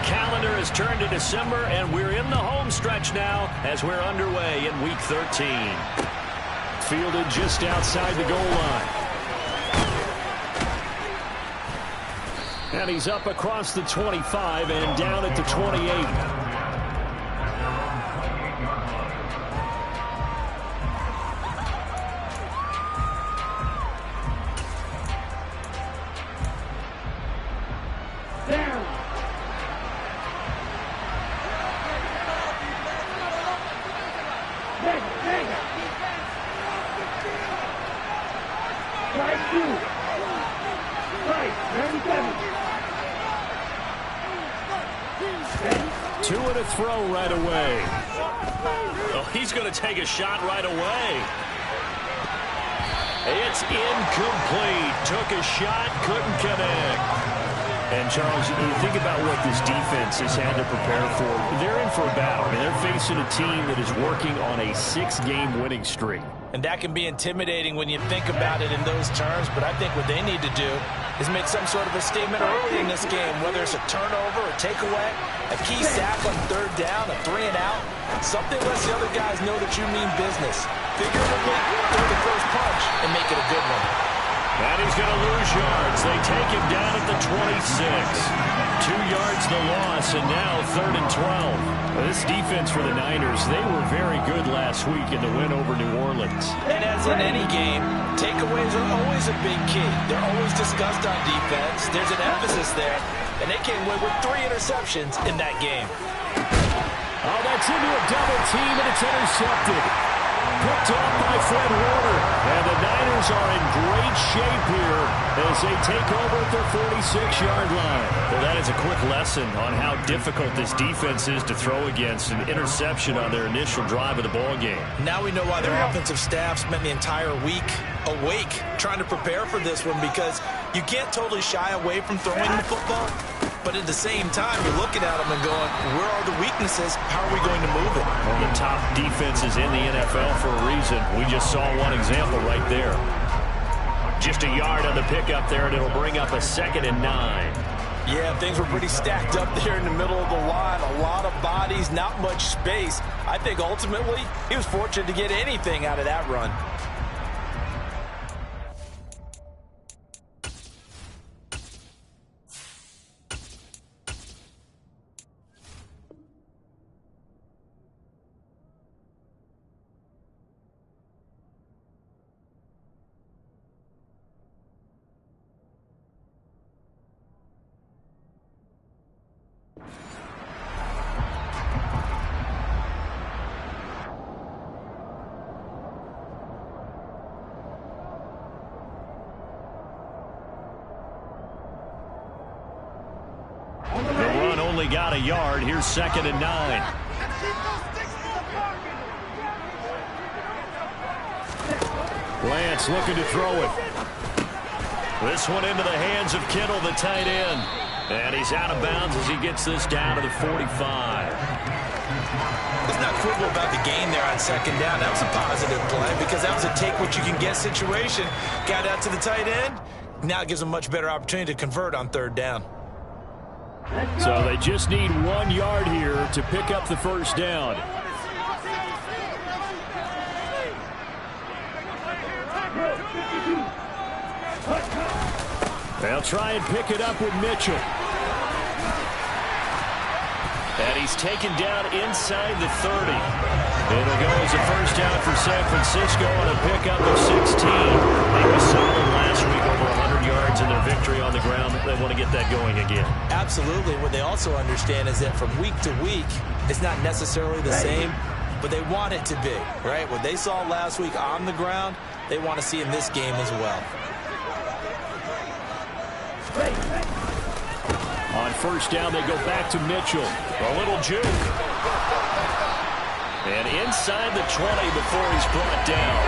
calendar has turned to December, and we're in the home stretch now as we're underway in Week 13. Fielded just outside the goal line. And he's up across the 25 and down at the 28. Throw right away. Oh, he's going to take a shot right away. It's incomplete. Took a shot, couldn't connect. And, Charles, you think about what this defense has had to prepare for. They're in for a battle. I mean, they're facing a team that is working on a 6-game winning streak. And that can be intimidating when you think about it in those terms, but I think what they need to do is make some sort of a statement early in this game, whether it's a turnover, a takeaway, a key sack on third down, a 3-and-out, something lets the other guys know that you mean business. Figuratively, throw the first punch and make it a good one. And he's going to lose yards. They take him down at the 26. 2 yards the loss, and now 3rd and 12. This defense for the Niners, they were very good last week in the win over New Orleans. And as in any game, takeaways are always a big key. They're always discussed on defense. There's an emphasis there, and they came away with 3 interceptions in that game. Oh, that's into a double team, and it's intercepted. Picked off by Fred Warner. And the Niners are in great shape here as they take over at their 46-yard line. Well, that is a quick lesson on how difficult this defense is to throw against. An interception on their initial drive of the ball game. Now we know why their offensive staff spent the entire week awake trying to prepare for this one, because you can't totally shy away from throwing the football. But at the same time, you're looking at them and going, where are the weaknesses? How are we going to move it? One of the top defenses in the NFL for a reason. We just saw one example right there. Just a yard on the pickup there, and it'll bring up a 2nd and 9. Yeah, things were pretty stacked up there in the middle of the line. A lot of bodies, not much space. I think ultimately he was fortunate to get anything out of that run. Got a yard. Here's 2nd and 9. Lance looking to throw it. This one into the hands of Kittle, the tight end. And he's out of bounds as he gets this down to the 45. Let's not quibble about the gain there on 2nd down. That was a positive play because that was a take-what-you-can-get situation. Got out to the tight end. Now it gives them a much better opportunity to convert on 3rd down. So they just need 1 yard here to pick up the first down. They'll try and pick it up with Mitchell. And he's taken down inside the 30. It'll go as a first down for San Francisco on a pickup of 16. They were solid last week, over 100 yards in their victory on the ground. They want to get that going again. Absolutely. What they also understand is that from week to week, it's not necessarily the same, but they want it to be, right? What they saw last week on the ground, they want to see in this game as well. On first down, they go back to Mitchell. A little juke. And inside the 20 before he's brought down.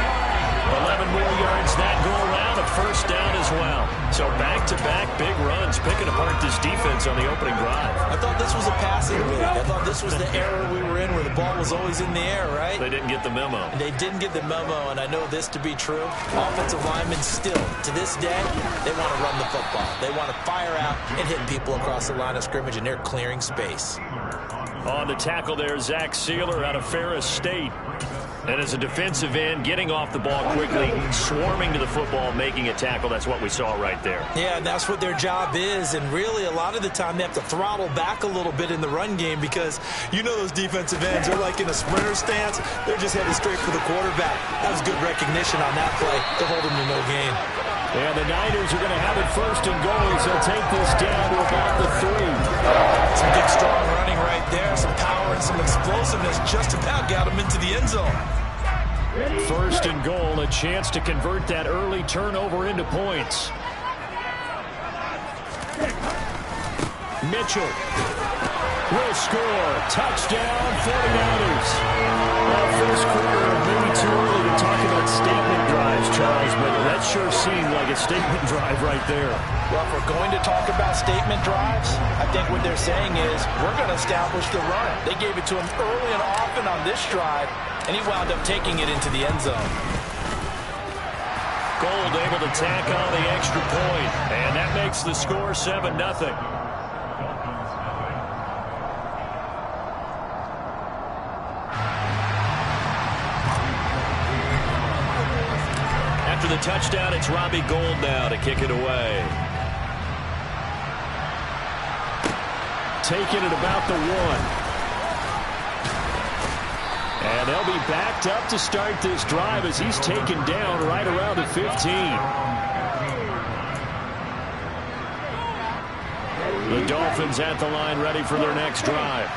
11 more yards that go around. A first down as well. So back-to-back big runs, picking apart this defense on the opening drive. I thought this was a passing league. I thought this was the era we were in where the ball was always in the air, right? They didn't get the memo. And they didn't get the memo, and I know this to be true. Offensive linemen still, to this day, they want to run the football. They want to fire out and hit people across the line of scrimmage, and they're clearing space. On the tackle there, Zach Sealer out of Ferris State. And as a defensive end, getting off the ball quickly, swarming to the football, making a tackle. That's what we saw right there. Yeah, and that's what their job is. And really, a lot of the time, they have to throttle back a little bit in the run game because you know those defensive ends, they're like in a sprinter stance. They're just headed straight for the quarterback. That was good recognition on that play to hold them to no gain. And the Niners are going to have it first and goal as they'll take this down to about the 3. Some good, strong running right there. Some power and some explosiveness just about got him into the end zone. First and goal, a chance to convert that early turnover into points. Mitchell will score. Touchdown, 49ers. First quarter, maybe too early to talk about statement drives, Charles, but that sure seemed like a statement drive right there. Well, if we're going to talk about statement drives, I think what they're saying is we're going to establish the run. They gave it to him early and often on this drive, and he wound up taking it into the end zone. Gold able to tack on the extra point, and that makes the score 7-0. After the touchdown, it's Robbie Gould now to kick it away. Taking it about the 1. And they'll be backed up to start this drive as he's taken down right around the 15. The Dolphins at the line ready for their next drive.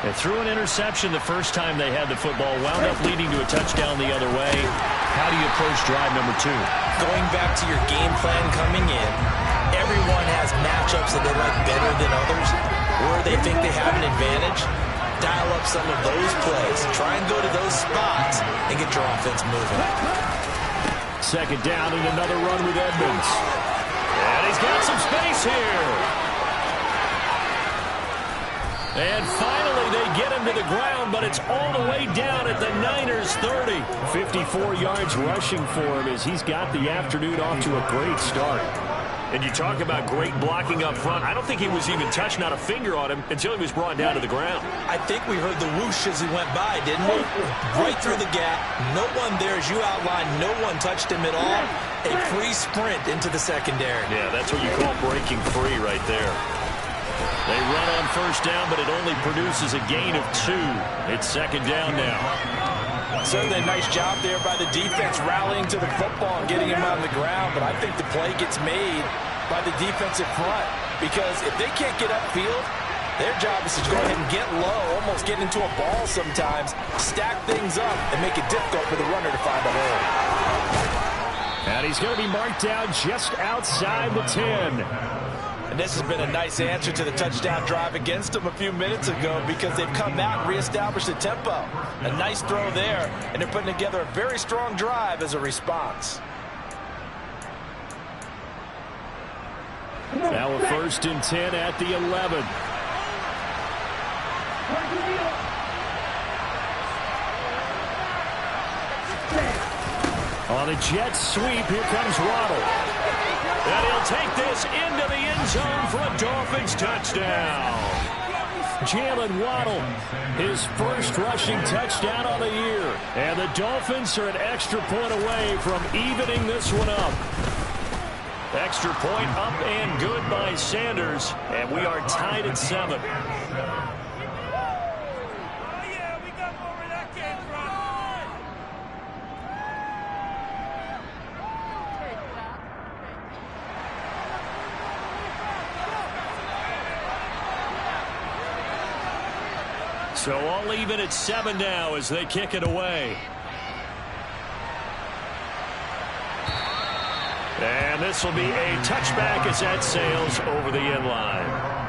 They threw an interception the first time they had the football, wound up leading to a touchdown the other way. How do you approach drive number 2? Going back to your game plan coming in, everyone has matchups that they like better than others, where they think they have an advantage. Dial up some of those plays. Try and go to those spots and get your offense moving. Second down and another run with Edmonds. And he's got some space here. And finally they get him to the ground, but it's all the way down at the Niners' 30. 54 yards rushing for him as he's got the afternoon off to a great start. And you talk about great blocking up front. I don't think he was even touched, not a finger on him, until he was brought down to the ground. I think we heard the whoosh as he went by, didn't we? Right through the gap. No one there, as you outlined, no one touched him at all. A free sprint into the secondary. Yeah, that's what you call breaking free right there. They run on first down, but it only produces a gain of 2. It's second down now. Certainly a nice job there by the defense rallying to the football and getting him on the ground, but I think the play gets made by the defensive front because if they can't get upfield, their job is to go ahead and get low, almost get into a ball sometimes, stack things up, and make it difficult for the runner to find a hole. And he's going to be marked down just outside the 10. And this has been a nice answer to the touchdown drive against them a few minutes ago because they've come out and reestablished the tempo. A nice throw there, and they're putting together a very strong drive as a response. Now a first and 10 at the 11. On a jet sweep, here comes Waddle. And he'll take this into the end zone for a Dolphins touchdown. Jalen Waddle, his first rushing touchdown of the year. And the Dolphins are an extra point away from evening this one up. Extra point up and good by Sanders. And we are tied at 7. So all even at 7 now as they kick it away. And this will be a touchback as that sails over the end line.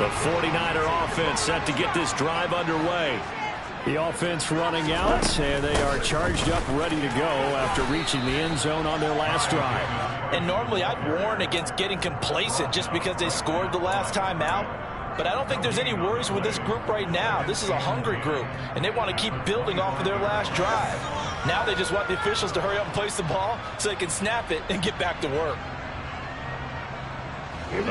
The 49er offense set to get this drive underway. The offense running out, and they are charged up, ready to go after reaching the end zone on their last drive. And normally I'd warn against getting complacent just because they scored the last time out. But I don't think there's any worries with this group right now. This is a hungry group, and they want to keep building off of their last drive. Now they just want the officials to hurry up and place the ball so they can snap it and get back to work.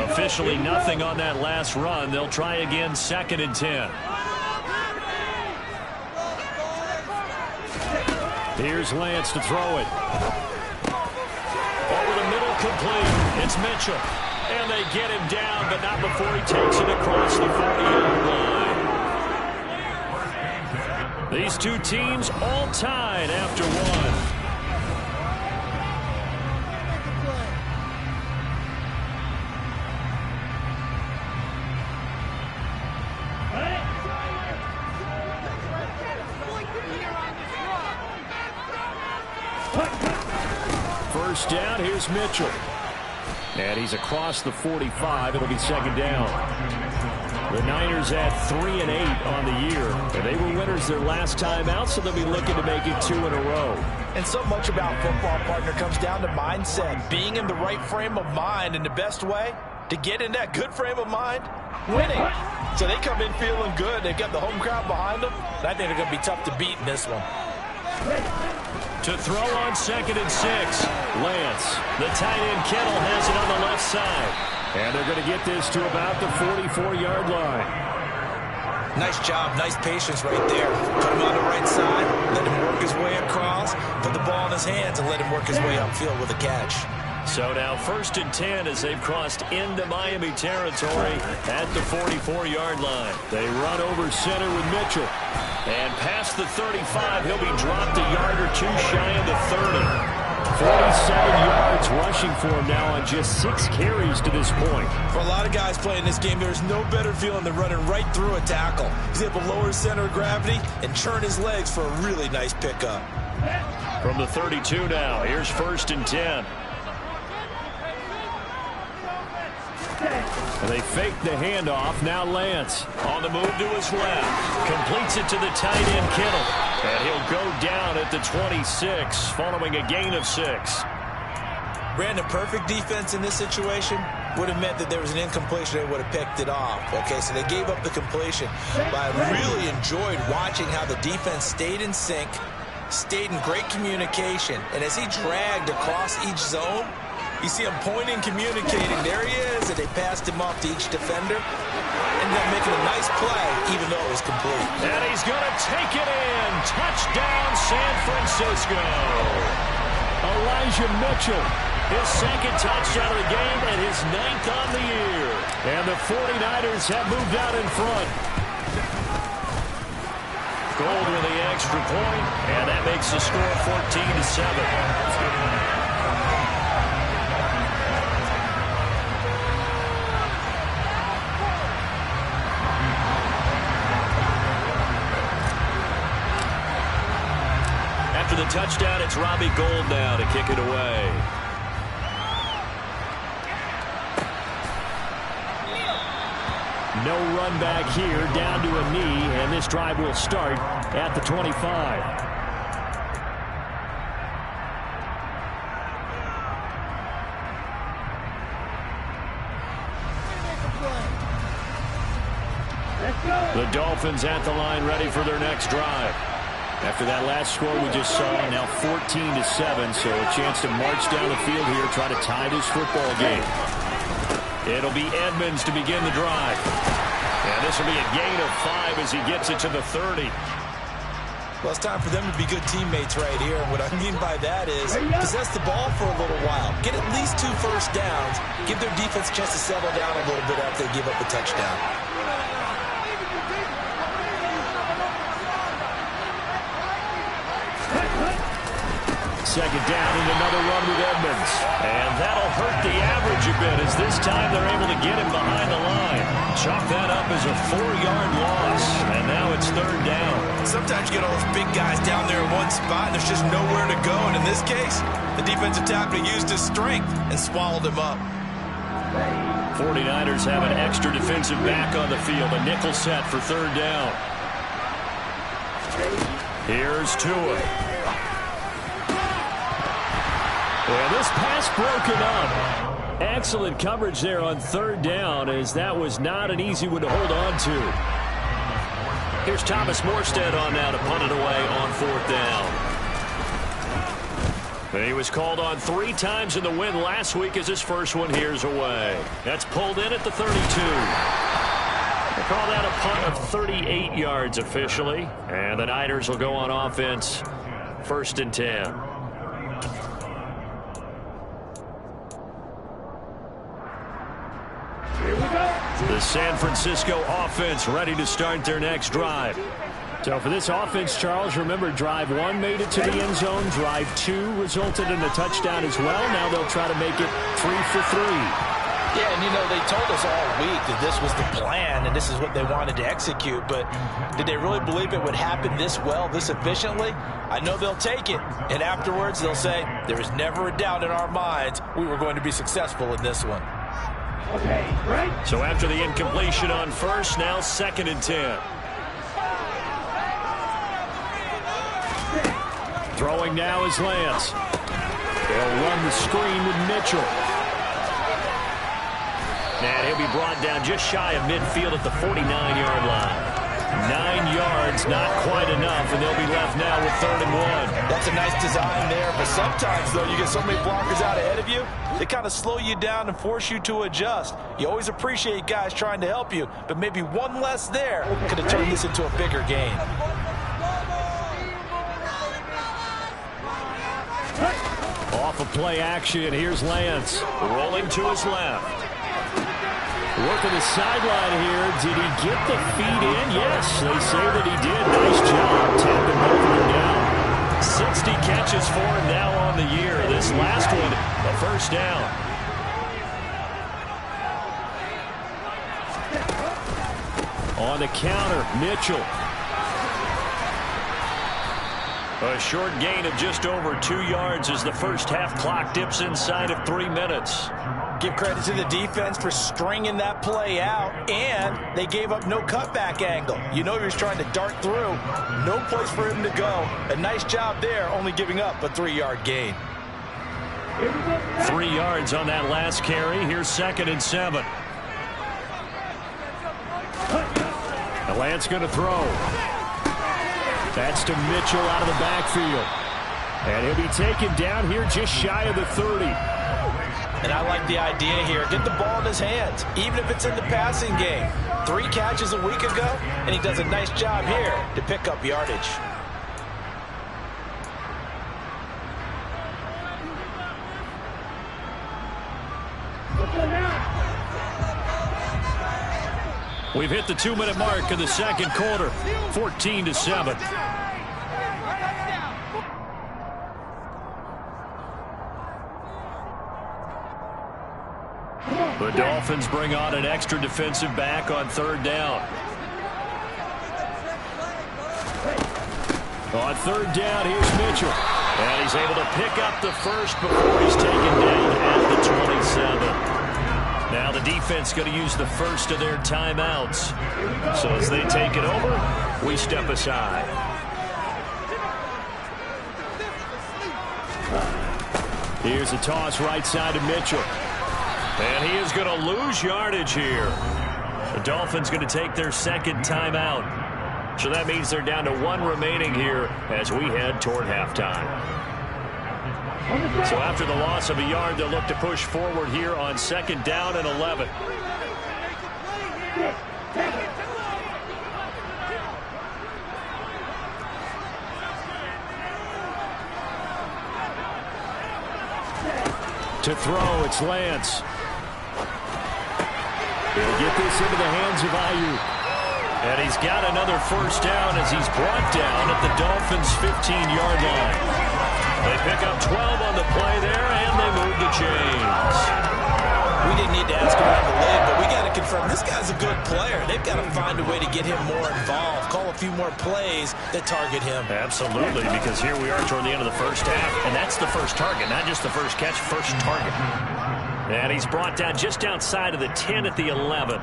Officially nothing on that last run. They'll try again, 2nd and 10. Here's Lance to throw it. Over the middle, complete. It's Mitchell. And they get him down, but not before he takes it across the 40-yard line. These two teams all tied after one. First down, here's Mitchell. And he's across the 45. It'll be 2nd down. The Niners at 3-8 on the year. And they were winners their last time out, so they'll be looking to make it 2 in a row. And so much about football, partner, comes down to mindset. Being in the right frame of mind, and the best way to get in that good frame of mind, winning. So they come in feeling good. They've got the home crowd behind them. And I think they're going to be tough to beat in this one. To throw on 2nd and 6. Lance, the tight end Kittle has it on the left side. And they're going to get this to about the 44-yard line. Nice job, nice patience right there. Put him on the right side, let him work his way across, put the ball in his hands, and let him work his way upfield with a catch. So now 1st and 10 as they've crossed into Miami territory at the 44-yard line. They run over center with Mitchell. And past the 35, he'll be dropped a yard or two shy of the 30. 47 yards rushing for him now on just 6 carries to this point. For a lot of guys playing this game, there's no better feeling than running right through a tackle. He's able to lower his center of gravity and churn his legs for a really nice pickup. From the 32 now, here's 1st and 10. And they fake the handoff. Now Lance on the move to his left. Completes it to the tight end Kittle. And he'll go down at the 26 following a gain of 6. Brandon, perfect defense in this situation would have meant that there was an incompletion. They would have picked it off. Okay, so they gave up the completion. But I really enjoyed watching how the defense stayed in sync, stayed in great communication. And as he dragged across each zone, you see him pointing, communicating. There he is, and they passed him off to each defender. Ended up making a nice play, even though it was complete. And he's going to take it in. Touchdown, San Francisco. Elijah Mitchell, his 2nd touchdown of the game and his 9th on the year. And the 49ers have moved out in front. Gold with the extra point, and that makes the score 14-7. After the touchdown, it's Robbie Gould now to kick it away. No run back here, down to a knee, and this drive will start at the 25. The Dolphins at the line, ready for their next drive. After that last score we just saw, now 14-7, so a chance to march down the field here, try to tie this football game. It'll be Edmonds to begin the drive. And this will be a gain of 5 as he gets it to the 30. Well, it's time for them to be good teammates right here. And what I mean by that is possess the ball for a little while. Get at least 2 first downs. Give their defense a chance to settle down a little bit after they give up the touchdown. Second down and another run with Edmonds. And that'll hurt the average a bit as this time they're able to get him behind the line. Chalk that up as a 4-yard loss. And now it's 3rd down. Sometimes you get all those big guys down there in one spot and there's just nowhere to go. And in this case, the defensive tackle used his strength and swallowed him up. 49ers have an extra defensive back on the field. A nickel set for third down. Here's Tua. And this pass broken up. Excellent coverage there on third down, as that was not an easy one to hold on to. Here's Thomas Morstead on now to punt it away on fourth down. He was called on 3 times in the win last week, as his first one here's away. That's pulled in at the 32. They call that a punt of 38 yards officially. And the Niners will go on offense, 1st and 10. The San Francisco offense ready to start their next drive. So for this offense, Charles, remember, drive 1 made it to the end zone. Drive 2 resulted in a touchdown as well. Now they'll try to make it 3 for 3. Yeah, and you know, they told us all week that this was the plan and this is what they wanted to execute. But did they really believe it would happen this well, this efficiently? I know they'll take it. And afterwards, they'll say, there was never a doubt in our minds we were going to be successful in this one. Okay, right. So after the incompletion on first, now 2nd and 10. Throwing now is Lance. They'll run the screen with Mitchell. And he'll be brought down just shy of midfield at the 49-yard line. 9 yards, not quite enough, and they'll be left now with 3rd and 1. That's a nice design there, but sometimes, though, you get so many blockers out ahead of you, they kind of slow you down and force you to adjust. You always appreciate guys trying to help you, but maybe one less there could have turned this into a bigger game. Off of play action, here's Lance. Rolling to his left. Working the sideline here. Did he get the feet in? Yes, they say that he did. Nice job tapping both of them down. 60 catches for him now on the year. This last one, a first down. On the counter, Mitchell. A short gain of just over 2 yards as the first half clock dips inside of 3 minutes. Give credit to the defense for stringing that play out, and they gave up no cutback angle. You know he was trying to dart through. No place for him to go. A nice job there, only giving up a 3-yard gain. 3 yards on that last carry. Here's 2nd and 7. The Lance going to throw. That's to Mitchell out of the backfield. And he'll be taken down here just shy of the 30. And I like the idea here. Get the ball in his hands, even if it's in the passing game. 3 catches a week ago, and he does a nice job here to pick up yardage. We've hit the 2-minute mark of the second quarter, 14-7. The Dolphins bring on an extra defensive back on 3rd down. On 3rd down, here's Mitchell. And he's able to pick up the first before he's taken down at the 27. Now the defense going to use the first of their timeouts. So as they take it over, we step aside. Here's a toss right side to Mitchell. And he is going to lose yardage here. The Dolphins going to take their 2nd timeout. So that means they're down to 1 remaining here as we head toward halftime. So after the loss of a yard, they'll look to push forward here on 2nd down and 11. To throw, it's Lance. He'll get this into the hands of Ayuk. And he's got another first down as he's brought down at the Dolphins' 15-yard line. They pick up 12 on the play there, and they move the chains. We didn't need to ask around the league, but we got to confirm this guy's a good player. They've got to find a way to get him more involved, call a few more plays that target him. Absolutely, because here we are toward the end of the first half, and that's the first target, not just the first catch, first target. And he's brought down just outside of the 10 at the 11.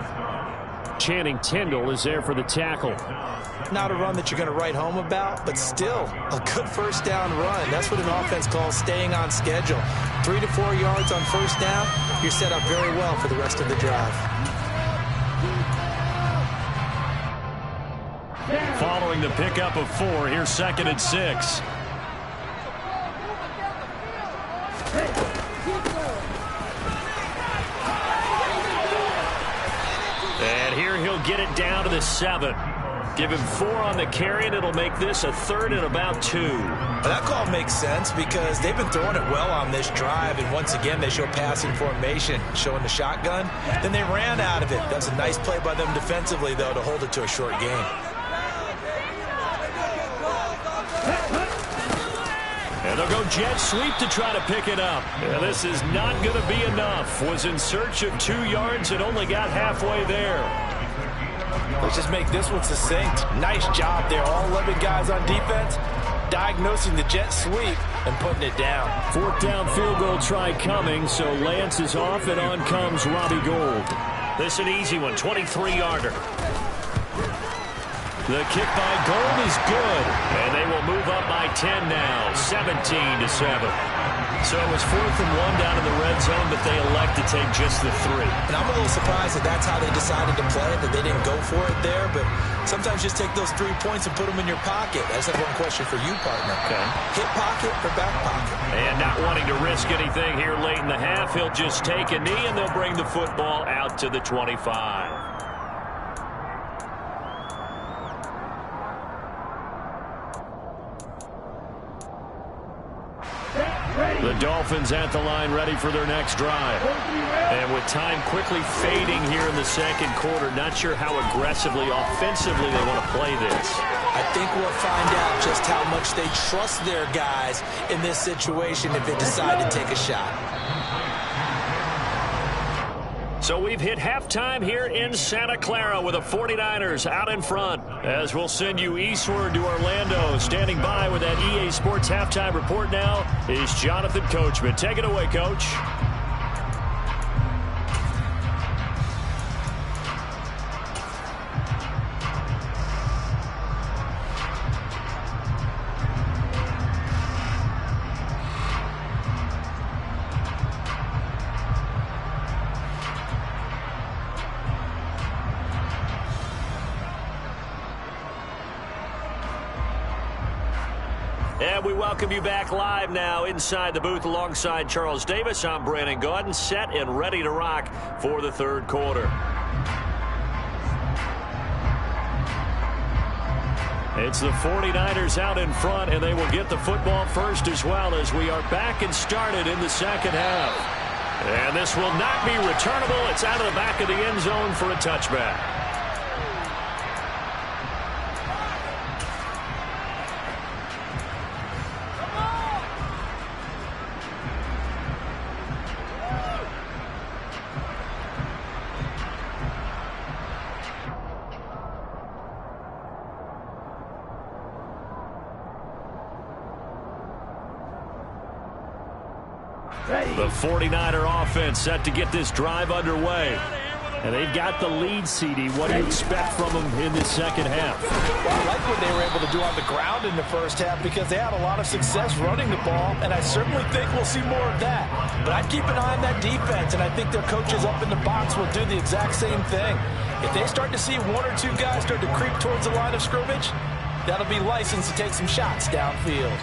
Channing Tindall is there for the tackle. Not a run that you're going to write home about, but still a good first down run. That's what an offense calls staying on schedule. 3 to 4 yards on first down, you're set up very well for the rest of the drive. Following the pickup of 4, here's 2nd and 6. And here he'll get it down to the 7. Give him 4 on the carry, and it'll make this a 3rd and about 2. That call makes sense because they've been throwing it well on this drive, and once again they show passing formation, showing the shotgun. Then they ran out of it. That's a nice play by them defensively, though, to hold it to a short game. And they'll go jet sweep to try to pick it up. And this is not going to be enough. Was in search of 2 yards and only got halfway there. Let's just make this one succinct. Nice job there. All 11 guys on defense diagnosing the jet sweep and putting it down. 4th down field goal try coming, so Lance is off and on comes Robbie Gould. This is an easy one, 23-yarder. The kick by Gould is good, and they will move up by 10 now, 17-7. So it was 4th and 1 down in the red zone, but they elect to take just the 3. And I'm a little surprised that that's how they decided to play it, that they didn't go for it there. But sometimes just take those 3 points and put them in your pocket. I just have one question for you, partner. Okay. Hip pocket or back pocket? And not wanting to risk anything here late in the half, he'll just take a knee, and they'll bring the football out to the 25. The Dolphins at the line ready for their next drive. And with time quickly fading here in the second quarter, not sure how aggressively, offensively they want to play this. I think we'll find out just how much they trust their guys in this situation if they decide to take a shot. So we've hit halftime here in Santa Clara with the 49ers out in front. As we'll send you eastward to Orlando. Standing by with that EA Sports halftime report now is Jonathan Coachman. Take it away, Coach. And we welcome you back live now inside the booth alongside Charles Davis. I'm Brandon Gaudin, set and ready to rock for the third quarter. It's the 49ers out in front, and they will get the football first as well as we are back and started in the second half. And this will not be returnable. It's out of the back of the end zone for a touchback. The 49er offense set to get this drive underway. And they've got the lead, CD. What do you expect from them in this second half? Well, I like what they were able to do on the ground in the first half because they had a lot of success running the ball, and I certainly think we'll see more of that. But I'd keep an eye on that defense, and I think their coaches up in the box will do the exact same thing. If they start to see 1 or 2 guys start to creep towards the line of scrimmage, that'll be license to take some shots downfield.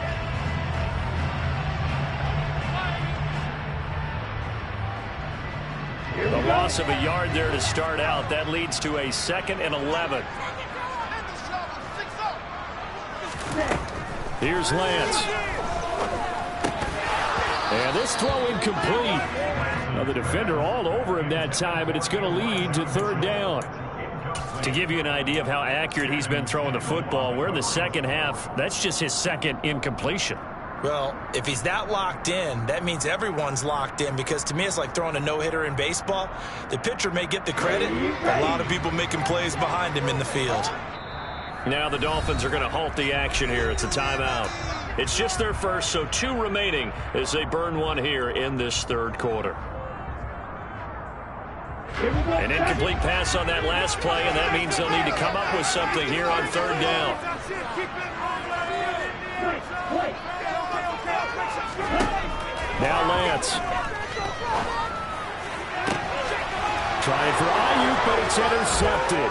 The loss of a yard there to start out. That leads to a 2nd and 11. Here's Lance. And this throw incomplete. Now the defender all over him that time, and it's going to lead to 3rd down. To give you an idea of how accurate he's been throwing the football, we're in the second half. That's just his 2nd incompletion. Well, if he's that locked in, that means everyone's locked in, because to me it's like throwing a no-hitter in baseball. The pitcher may get the credit, but a lot of people making plays behind him in the field. Now the Dolphins are going to halt the action here. It's a timeout. It's just their first, so 2 remaining as they burn one here in this third quarter. An incomplete pass on that last play, and that means they'll need to come up with something here on third down. Now Lance. Trying for Ayuk, but it's intercepted.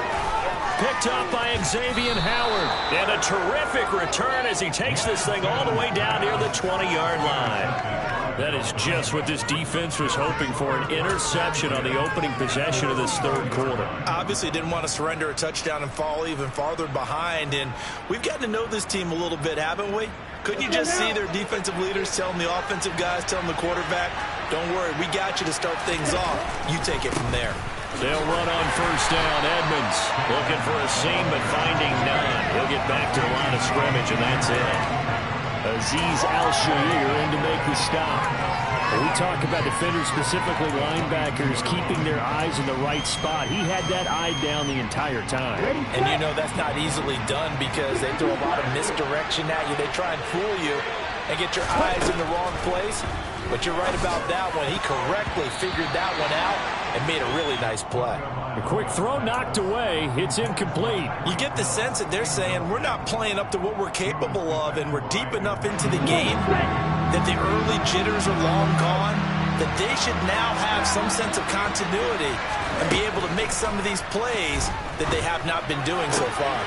Picked up by Xavier Howard. And a terrific return as he takes this thing all the way down near the 20-yard line. That is just what this defense was hoping for, an interception on the opening possession of this third quarter. Obviously didn't want to surrender a touchdown and fall even farther behind, and we've gotten to know this team a little bit, haven't we? Couldn't you just see their defensive leaders telling the offensive guys, telling the quarterback, don't worry, we got you to start things off. You take it from there. They'll run on first down. Edmonds looking for a seam, but finding none. He'll get back to the line of scrimmage, and that's it. Azeez Al-Shaair in to make the stop. We talk about defenders, specifically linebackers, keeping their eyes in the right spot. He had that eye down the entire time. And you know that's not easily done, because they throw a lot of misdirection at you. They try and fool you and get your eyes in the wrong place. But you're right about that one. He correctly figured that one out and made a really nice play. A quick throw knocked away. It's incomplete. You get the sense that they're saying we're not playing up to what we're capable of, and we're deep enough into the game that the early jitters are long gone, that they should now have some sense of continuity and be able to make some of these plays that they have not been doing so far.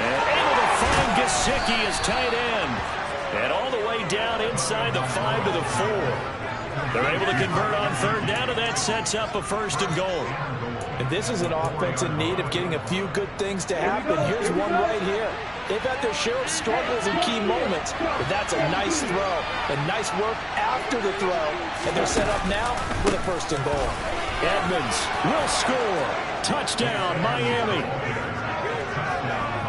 And able to find Gesicki as tight end. And all the way down inside the 5 to the 4. They're able to convert on third down, and that sets up a first and goal. And this is an offense in need of getting a few good things to happen. Here's one right here. They've had their share of struggles in key moments, but that's a nice throw. And nice work after the throw. And they're set up now with a first and goal. Edmonds will score. Touchdown, Miami.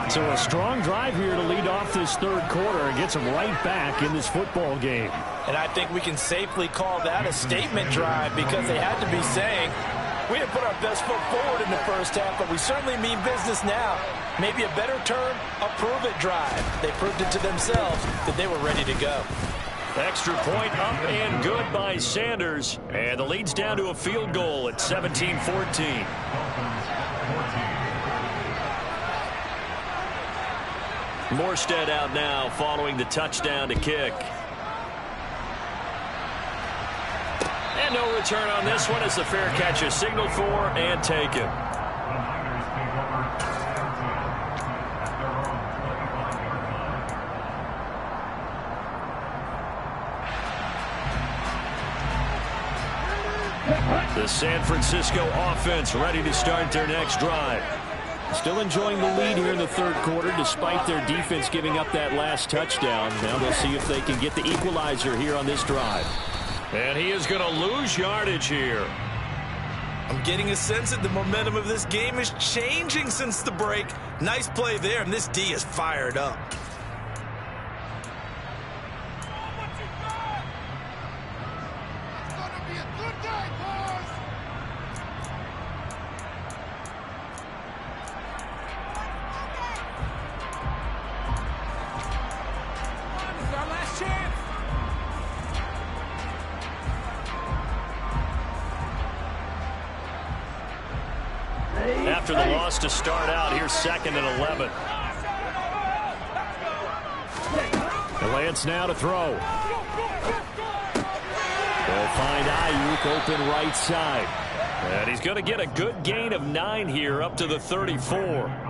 So a strong drive here to lead off this third quarter and gets them right back in this football game. And I think we can safely call that a statement drive, because they had to be saying, we didn't put our best foot forward in the first half, but we certainly mean business now. Maybe a better term, a prove-it drive. They proved it to themselves that they were ready to go. Extra point up and good by Sanders. And the lead's down to a field goal at 17-14. Morstead out now following the touchdown to kick. And no return on this one as the fair catch is signaled for and taken. The San Francisco offense ready to start their next drive. Still enjoying the lead here in the third quarter despite their defense giving up that last touchdown. Now they'll see if they can get the equalizer here on this drive. And he is going to lose yardage here. I'm getting a sense that the momentum of this game is changing since the break. Nice play there, and this D is fired up. After the loss to start out, here's 2nd and 11. And Lance now to throw. They'll find Ayuk open right side. And he's going to get a good gain of 9 here up to the 34.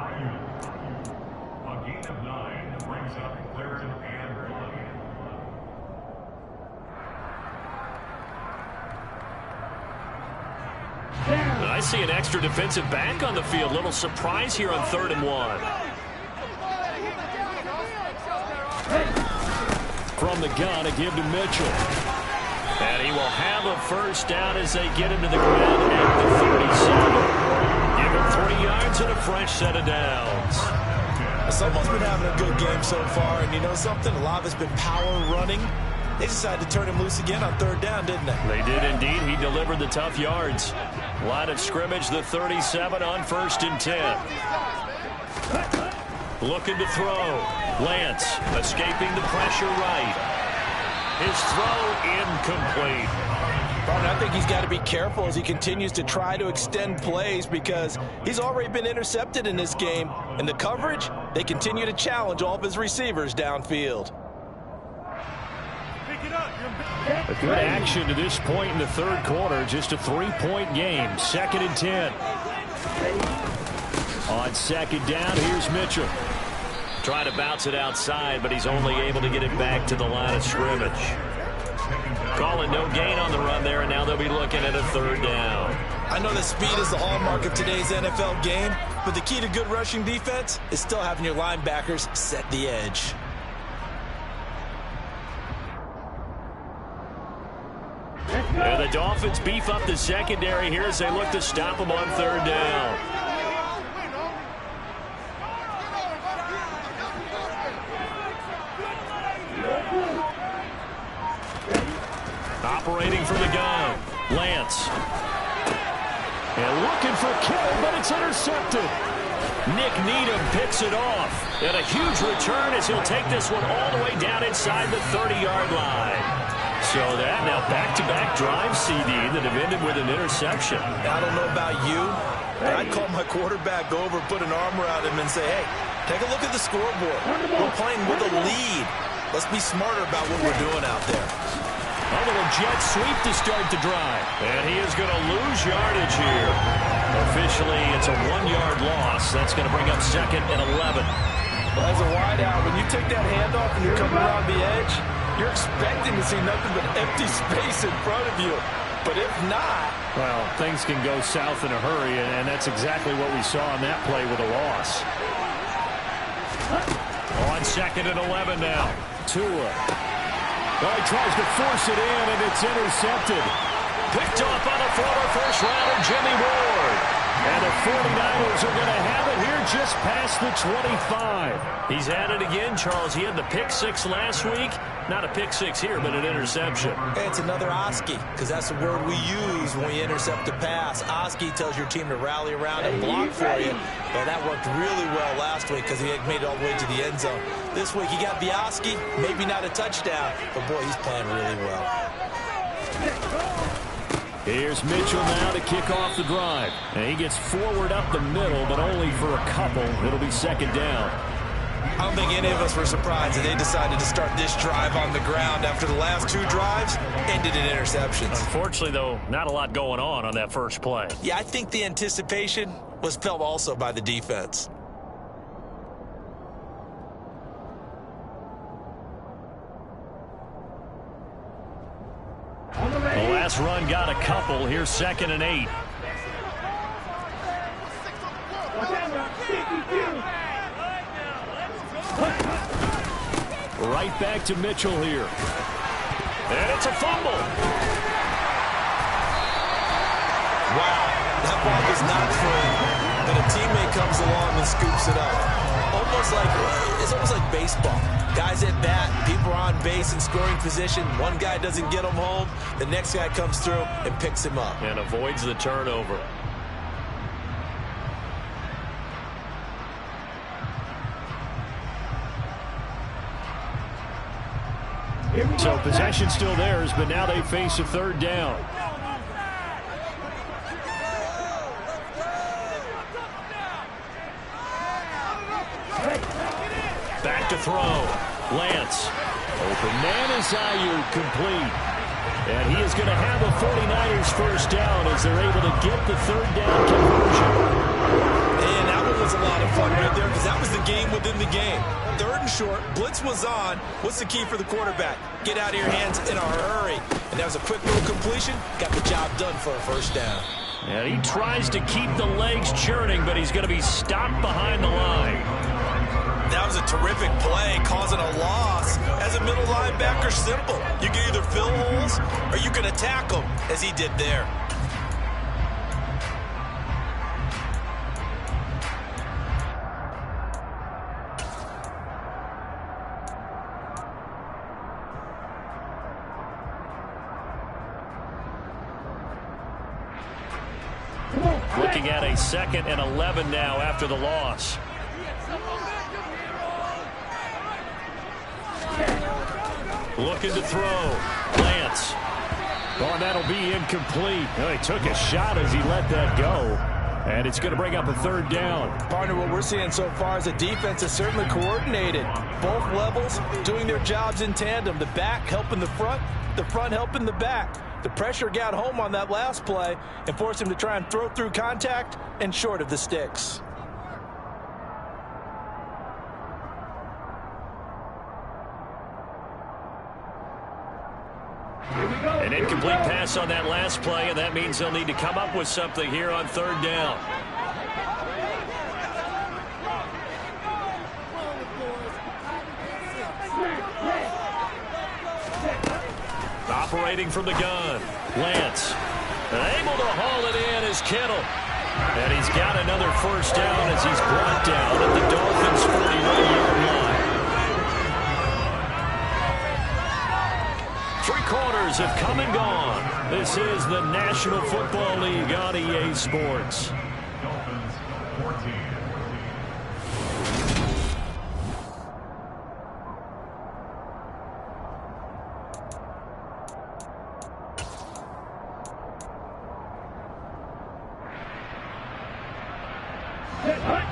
I see an extra defensive back on the field. Little surprise here on 3rd and 1. From the gun, a give to Mitchell. And he will have a first down as they get into the ground at the 37. Give him 3 yards and a fresh set of downs. Someone's been having a good game so far, and you know something? A lot of it's been power running. They decided to turn him loose again on third down, didn't they? They did indeed. He delivered the tough yards. Line of scrimmage, the 37 on 1st and 10. Looking to throw. Lance escaping the pressure right. His throw incomplete. I think he's got to be careful as he continues to try to extend plays because he's already been intercepted in this game. And the coverage, they continue to challenge all of his receivers downfield. A good action to this point in the third quarter. Just a 3-point game. 2nd and 10. On 2nd down, here's Mitchell. Trying to bounce it outside, but he's only able to get it back to the line of scrimmage. Calling no gain on the run there, and now they'll be looking at a 3rd down. I know that speed is the hallmark of today's NFL game, but the key to good rushing defense is still having your linebackers set the edge. And the Dolphins beef up the secondary here as they look to stop him on 3rd down. Operating from the gun, Lance. And looking for Kittle, but it's intercepted. Nick Needham picks it off. And a huge return as he'll take this one all the way down inside the 30-yard line. So that now back-to-back drive CD that have ended with an interception. I don't know about you, but I'd call my quarterback over, put an arm around him, and say, hey, take a look at the scoreboard. We're playing with a lead. Let's be smarter about what we're doing out there. A little jet sweep to start the drive. And he is going to lose yardage here. Officially, it's a 1-yard loss. That's going to bring up 2nd and 11. Well, as a wideout, when you take that handoff and you come around the edge, you're expecting to see nothing but empty space in front of you. But if not... Well, things can go south in a hurry, and that's exactly what we saw on that play with a loss. On 2nd and 11 now. Tua. Well, he tries to force it in, and it's intercepted. Picked off by the former first-rounder, Jimmy Ward. And the 49ers are going to have it here just past the 25. He's at it again, Charles. He had the pick-6 last week. Not a pick-6 here, but an interception. Hey, it's another Oski, because that's the word we use when we intercept a pass. Oski tells your team to rally around and block for you. Well, that worked really well last week because he had made it all the way to the end zone. This week, he got the Oski, maybe not a touchdown, but boy, he's playing really well. Here's Mitchell now to kick off the drive. And he gets forward up the middle, but only for a couple. It'll be 2nd down. I don't think any of us were surprised that they decided to start this drive on the ground after the last 2 drives ended in interceptions. Unfortunately, though, not a lot going on that first play. Yeah, I think the anticipation was felt also by the defense. The last run got a couple. Here's 2nd and 8. Right back to Mitchell here. And it's a fumble. Wow, that ball was not free. But a teammate comes along and scoops it up. It's almost like baseball. Guys at bat, people are on base in scoring position. One guy doesn't get him home. The next guy comes through and picks him up. And avoids the turnover. So possession still theirs, but now they face a 3rd down. Back to throw. Lance. Open man is Ayuk, complete. And he is going to have a 49ers first down as they're able to get the 3rd down conversion. And that one was a lot of fun right there because that was the game within the game. 3rd and short, blitz was on. What's the key for the quarterback? Get out of your hands in a hurry. And that was a quick little completion. Got the job done for a first down. And he tries to keep the legs churning, but he's going to be stopped behind the line. That was a terrific play, causing a loss. As a middle linebacker, simple. You can either fill holes or you can attack them, as he did there. Looking at a 2nd and 11 now after the loss. Looking to throw. Lance. Oh, that'll be incomplete. Oh, he took a shot as he let that go. And it's going to bring up a 3rd down. Partner, what we're seeing so far is the defense is certainly coordinated. Both levels doing their jobs in tandem. The back helping the front helping the back. The pressure got home on that last play and forced him to try and throw through contact and short of the sticks. An incomplete pass on that last play, and that means they'll need to come up with something here on 3rd down. Operating from the gun, Lance. Able to haul it in is Kittle. And he's got another 1st down as he's brought down at the Dolphins' 41-yard line. 3 quarters have come and gone. This is the National Football League on EA Sports.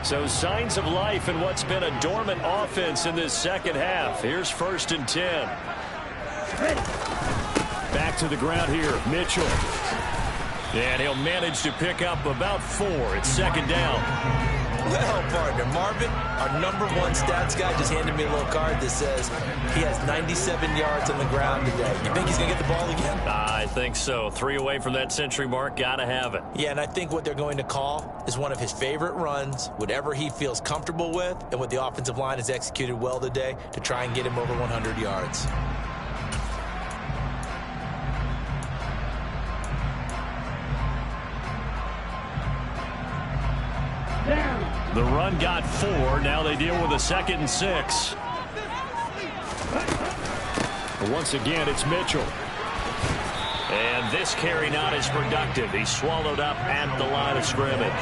So signs of life in what's been a dormant offense in this 2nd half. Here's 1st and 10. Back to the ground here, Mitchell. And he'll manage to pick up about 4. It's 2nd down. Well, partner, Marvin, our #1 stats guy just handed me a little card that says he has 97 yards on the ground today. You think he's going to get the ball again? I think so. 3 away from that century mark. Got to have it. Yeah, and I think what they're going to call is one of his favorite runs, whatever he feels comfortable with, and what the offensive line has executed well today to try and get him over 100 yards. The run got 4. Now they deal with a 2nd and 6. Once again, it's Mitchell. And this carry not as productive. He's swallowed up at the line of scrimmage.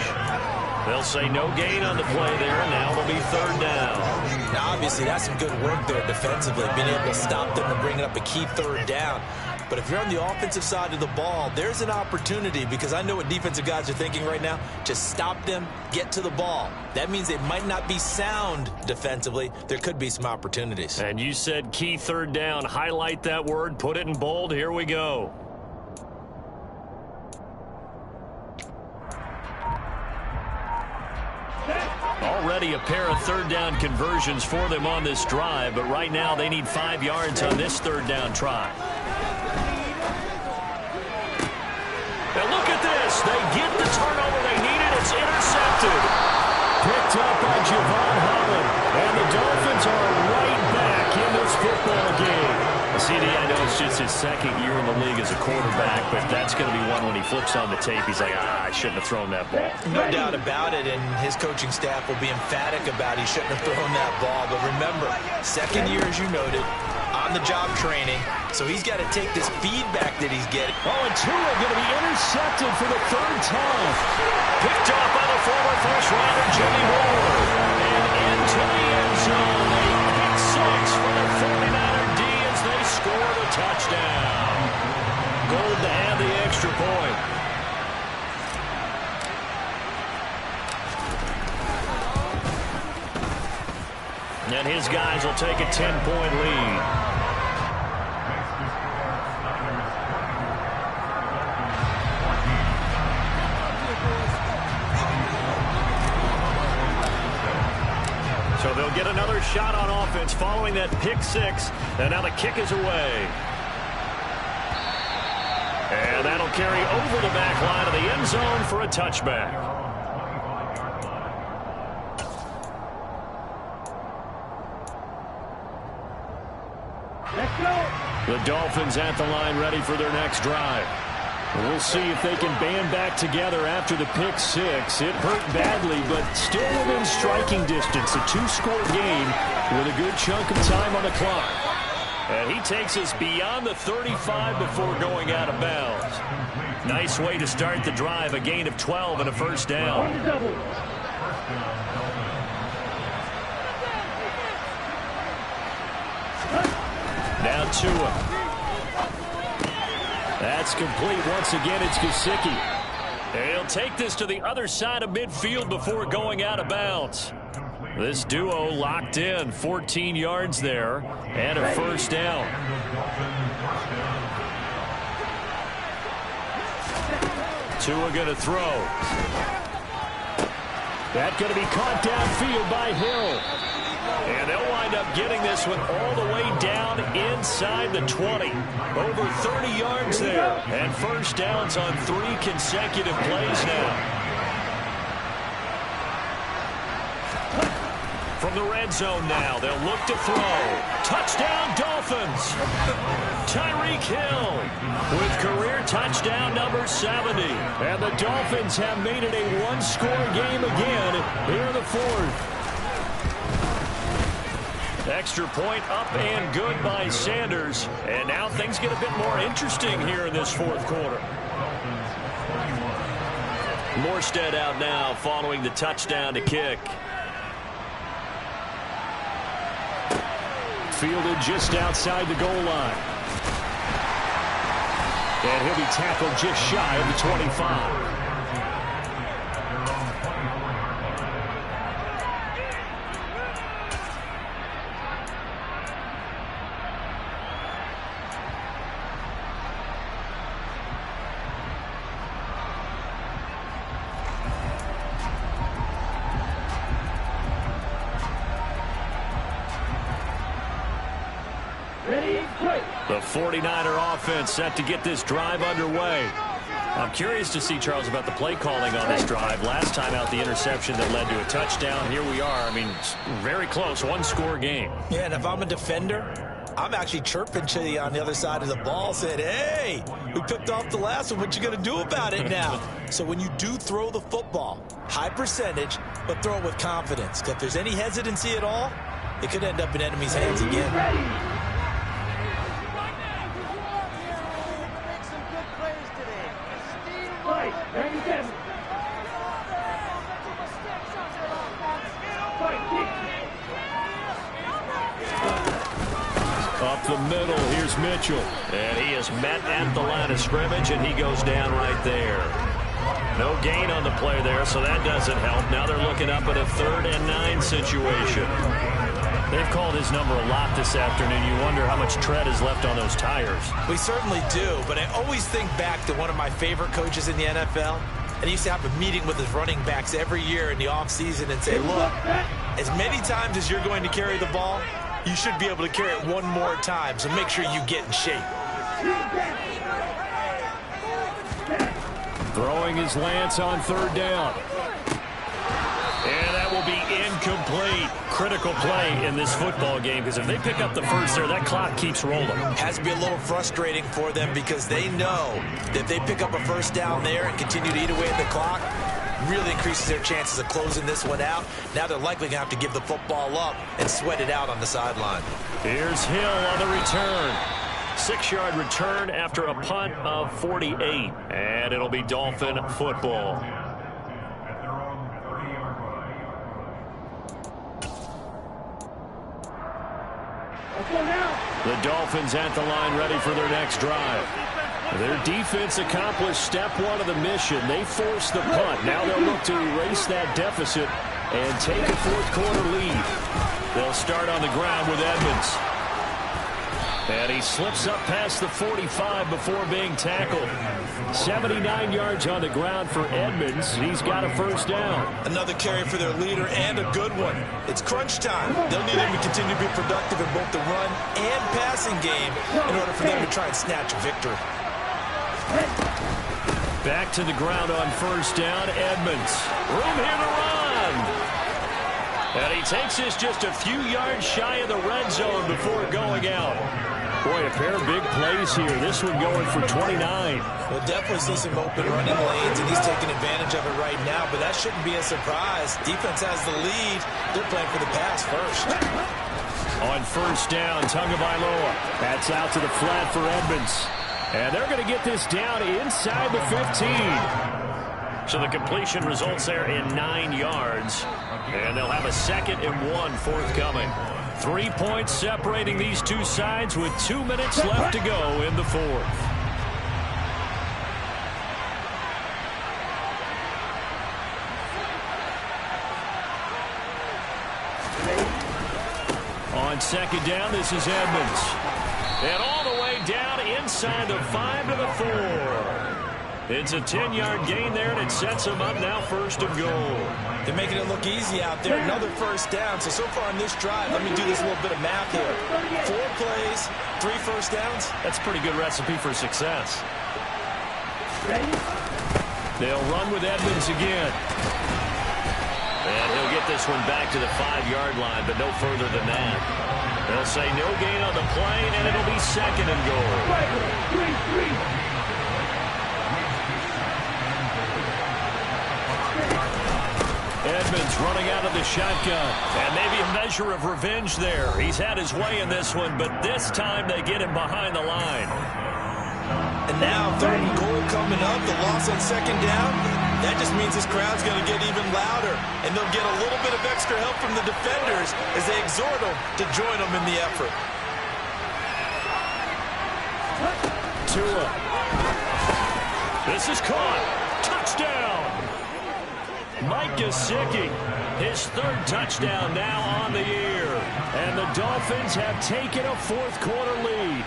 They'll say no gain on the play there. Now it'll be 3rd down. Now, obviously, that's some good work there defensively, being able to stop them and bringing up a key 3rd down. But if you're on the offensive side of the ball, there's an opportunity, because I know what defensive guys are thinking right now. Just stop them, get to the ball. That means they might not be sound defensively. There could be some opportunities. And you said key 3rd down. Highlight that word. Put it in bold. Here we go. Already a pair of 3rd down conversions for them on this drive, but right now they need 5 yards on this 3rd down try. And look at this. They get the turnover they needed. It's intercepted. Picked up by Javon Holland. And the Dolphins are right back in this football game. CD, I know it's just his 2nd year in the league as a quarterback, but that's going to be one when he flips on the tape. He's like, I shouldn't have thrown that ball. No doubt about it, and his coaching staff will be emphatic about he shouldn't have thrown that ball. But remember, 2nd year, as you noted, on-the-job training, so he's got to take this feedback that he's getting. Oh, and Tua going to be intercepted for the 3rd time. Picked off by the former first-rounder, Jimmy Ward. And into the end zone, a pick 6 for the 49er D as they score the touchdown. Gold to have the extra point. And his guys will take a 10-point lead. So they'll get another shot on offense following that pick 6. And now the kick is away. And that'll carry over the back line of the end zone for a touchback. The Dolphins at the line ready for their next drive. We'll see if they can band back together after the pick 6. It hurt badly, but still within striking distance. A 2-score game with a good chunk of time on the clock. And he takes us beyond the 35 before going out of bounds. Nice way to start the drive, a gain of 12 and a first down. Now Tua. That's complete. Once again, it's Gesicki. He'll take this to the other side of midfield before going out of bounds. This duo locked in, 14 yards there, and a first down. Tua going to throw. That's going to be caught downfield by Hill. And they'll wind up getting this one all the way down inside the 20. Over 30 yards there. And first downs on 3 consecutive plays now. From the red zone now, they'll look to throw. Touchdown, Dolphins. Tyreek Hill with career touchdown number 70. And the Dolphins have made it a one-score game again here in the fourth. Extra point up and good by Sanders. And now things get a bit more interesting here in this fourth quarter. Morstead out now following the touchdown to kick. Fielded just outside the goal line. And he'll be tackled just shy of the 25. The 49er offense set to get this drive underway. I'm curious to see, Charles, about the play calling on this drive. Last time out, the interception that led to a touchdown. Here we are. I mean, very close, one-score game. Yeah, and if I'm a defender, I'm actually chirping to you on the other side of the ball, saying, hey, we picked off the last one. What you going to do about it now? So when you do throw the football, high percentage, but throw it with confidence. Because if there's any hesitancy at all, it could end up in enemy's hands again. Up the middle, here's Mitchell. And he is met at the line of scrimmage, and he goes down right there. No gain on the play there, so that doesn't help. Now they're looking up at a 3rd and 9 situation. They've called his number a lot this afternoon. You wonder how much tread is left on those tires. We certainly do, but I always think back to one of my favorite coaches in the NFL. And he used to have a meeting with his running backs every year in the offseason and say, look, as many times as you're going to carry the ball, you should be able to carry it one more time, so make sure you get in shape. Throwing his Lance on 3rd down. And that will be incomplete. Critical play in this football game, because if they pick up the first there, that clock keeps rolling. Has to be a little frustrating for them because they know that if they pick up a first down there and continue to eat away at the clock, really increases their chances of closing this one out. Now they're likely going to have to give the football up and sweat it out on the sideline. Here's Hill on the return. 6-yard return after a punt of 48. And it'll be Dolphin football. The Dolphins at the line ready for their next drive. Their defense accomplished step 1 of the mission. They forced the punt. Now they'll look to erase that deficit and take a fourth quarter lead. They'll start on the ground with Edmonds. And he slips up past the 45 before being tackled. 79 yards on the ground for Edmonds. He's got a first down. Another carry for their leader, and a good one. It's crunch time. They'll need him to continue to be productive in both the run and passing game in order for them to try and snatch a victory. Back to the ground on first down, Edmonds. Room here to run. And he takes this just a few yards shy of the red zone before going out. Boy, a pair of big plays here. This one going for 29. We'll definitely see some open running lanes, and he's taking advantage of it right now, but that shouldn't be a surprise. Defense has the lead. They're playing for the pass first. On first down, Tagovailoa. That's out to the flat for Edmonds. And they're going to get this down inside the 15. So the completion results there in 9 yards. And they'll have a 2nd and 1 forthcoming. 3 points separating these two sides with 2 minutes left to go in the fourth. On second down, this is Edmonds. And all the way down inside the 5 to the 4. It's a 10-yard gain there, and it sets them up now 1st and goal. They're making it look easy out there. Another first down. So far in this drive, let me do this little bit of math here. 4 plays, 3 first downs. That's a pretty good recipe for success. They'll run with Edmonds again. And he'll get this one back to the 5-yard line, but no further than that. They'll say no gain on the play, and it'll be 2nd and goal. Edmonds running out of the shotgun. And maybe a measure of revenge there. He's had his way in this one, but this time they get him behind the line. And now 3rd and goal coming up. The loss on 2nd down. That just means this crowd's going to get even louder. And they'll get a little bit of extra help from the defenders as they exhort them to join them in the effort. Tua. This is caught. Touchdown. Mike Gesicki, his 3rd touchdown now on the year. And the Dolphins have taken a 4th quarter lead.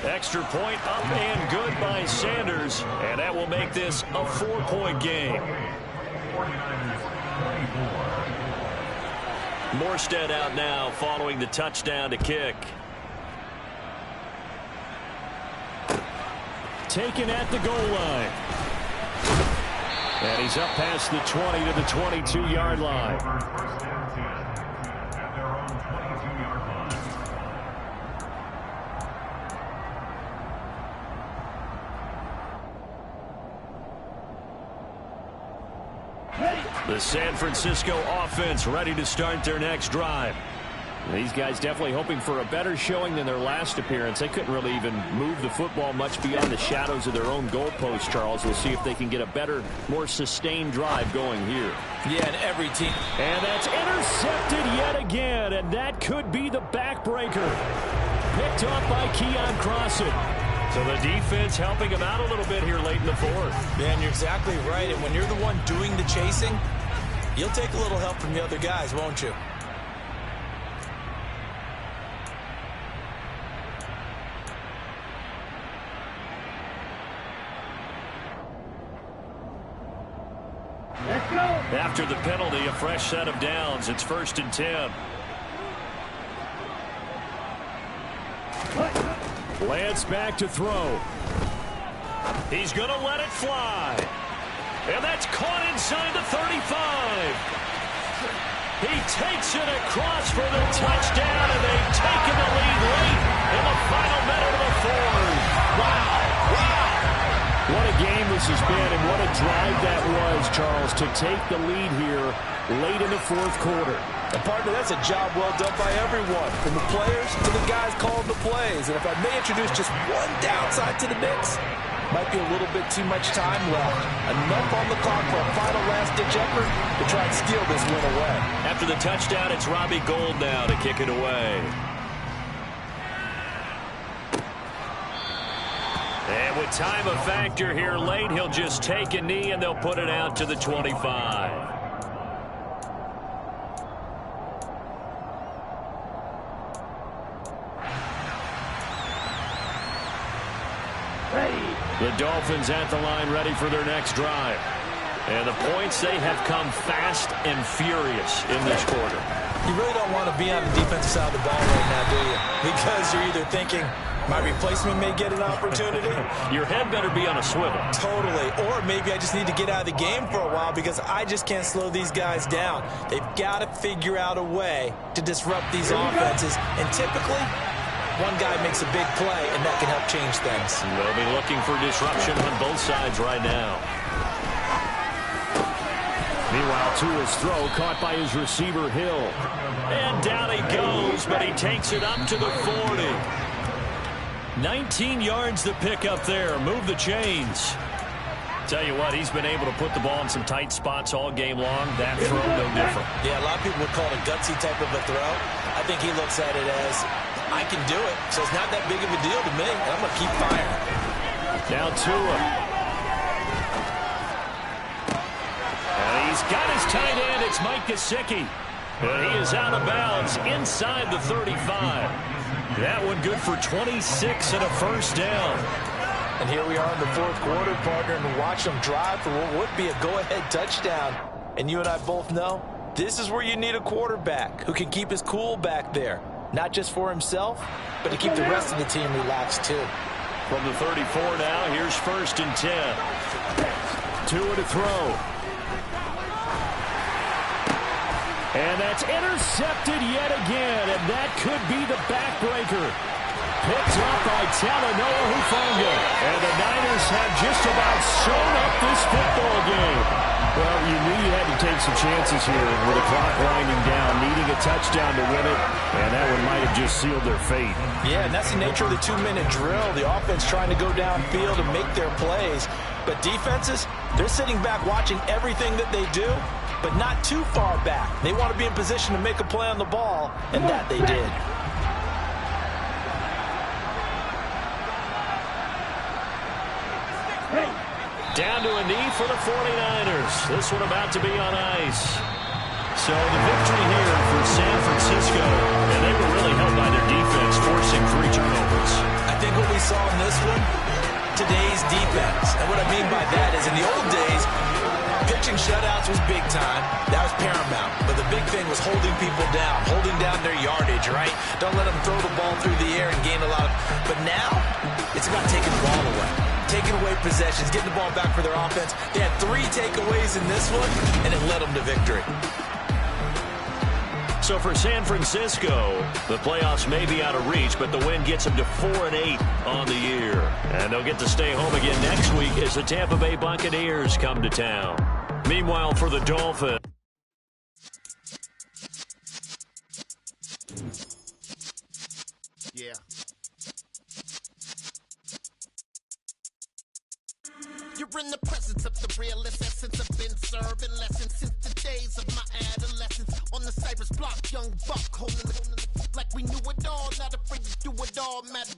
Extra point up and good by Sanders. And that will make this a 4-point game. Morstead out now following the touchdown to kick. Taken at the goal line. And he's up past the 20 to the 22-yard line. The San Francisco offense ready to start their next drive. These guys definitely hoping for a better showing than their last appearance. They couldn't really even move the football much beyond the shadows of their own goalpost, Charles. We'll see if they can get a better, more sustained drive going here. Yeah, and every team. And that's intercepted yet again, and that could be the backbreaker. Picked off by Keon Crossen. So the defense helping him out a little bit here late in the fourth. Yeah, and you're exactly right. And when you're the one doing the chasing, you'll take a little help from the other guys, won't you? After the penalty, a fresh set of downs. It's 1st and 10. Lance back to throw. He's going to let it fly. And that's caught inside the 35. He takes it across for the touchdown, and they've taken the lead late in the final minute of the fourth. Wow. Wow. What a game this has been, and what a drive that was, Charles, to take the lead here late in the fourth quarter. And partner, that's a job well done by everyone, from the players to the guys calling the plays. And if I may introduce just one downside to the mix, might be a little bit too much time left. Enough on the clock for a final last-ditch effort to try and steal this win away. After the touchdown, it's Robbie Gould now to kick it away. And with time a factor here late, he'll just take a knee and they'll put it out to the 25. The Dolphins at the line ready for their next drive. And the points, they have come fast and furious in this quarter. You really don't want to be on the defensive side of the ball right now, do you? Because you're either thinking, my replacement may get an opportunity. Your head better be on a swivel. Totally. Or maybe I just need to get out of the game for a while because I just can't slow these guys down. They've got to figure out a way to disrupt these offenses. And typically, one guy makes a big play, and that can help change things. They'll be looking for disruption on both sides right now. Meanwhile, Tua's throw caught by his receiver, Hill. And down he goes, but he takes it up to the 40. 19 yards to pick up there. Move the chains. Tell you what, he's been able to put the ball in some tight spots all game long. That throw, no different. Yeah, a lot of people would call it a gutsy type of a throw. I think he looks at it as, I can do it, so it's not that big of a deal to me, and I'm going to keep firing. Now Tua. And he's got his tight end. It's Mike Gesicki. And he is out of bounds inside the 35. That one good for 26 and a first down. And here we are in the fourth quarter, partner, and watch them drive for what would be a go-ahead touchdown. And you and I both know this is where you need a quarterback who can keep his cool back there. Not just for himself, but to keep the rest of the team relaxed too. From the 34 now, here's 1st and 10. Tua to throw. And that's intercepted yet again, and that could be the backbreaker. Picked up by Talanoa Hufanga. And the Niners have just about sewn up this football game. Well, you knew you had to take some chances here with the clock winding down, needing a touchdown to win it, and that one might have just sealed their fate. Yeah, and that's the nature of the 2-minute drill. The offense trying to go downfield and make their plays. But defenses, they're sitting back watching everything that they do, but not too far back. They want to be in position to make a play on the ball, and that they did. Down to a knee for the 49ers. This one about to be on ice. So the victory here for San Francisco, and they were really helped by their defense, forcing 3 turnovers. I think what we saw in this one, today's defense. And what I mean by that is in the old days, pitching shutouts was big time. That was paramount. But the big thing was holding people down, holding down their yardage, right? Don't let them throw the ball through the air and gain a lot of... But now, it's about taking the ball away. Taking away possessions, getting the ball back for their offense. They had 3 takeaways in this one, and it led them to victory. So for San Francisco, the playoffs may be out of reach, but the win gets them to 4-8 on the year. And they'll get to stay home again next week as the Tampa Bay Buccaneers come to town. Meanwhile, for the Dolphins. Yeah. You're in the presence of the realest essence. I've been serving lessons since the days of my adolescence. On the Cypress block, young buck holding it like we knew it all. Not afraid to do it all. Matter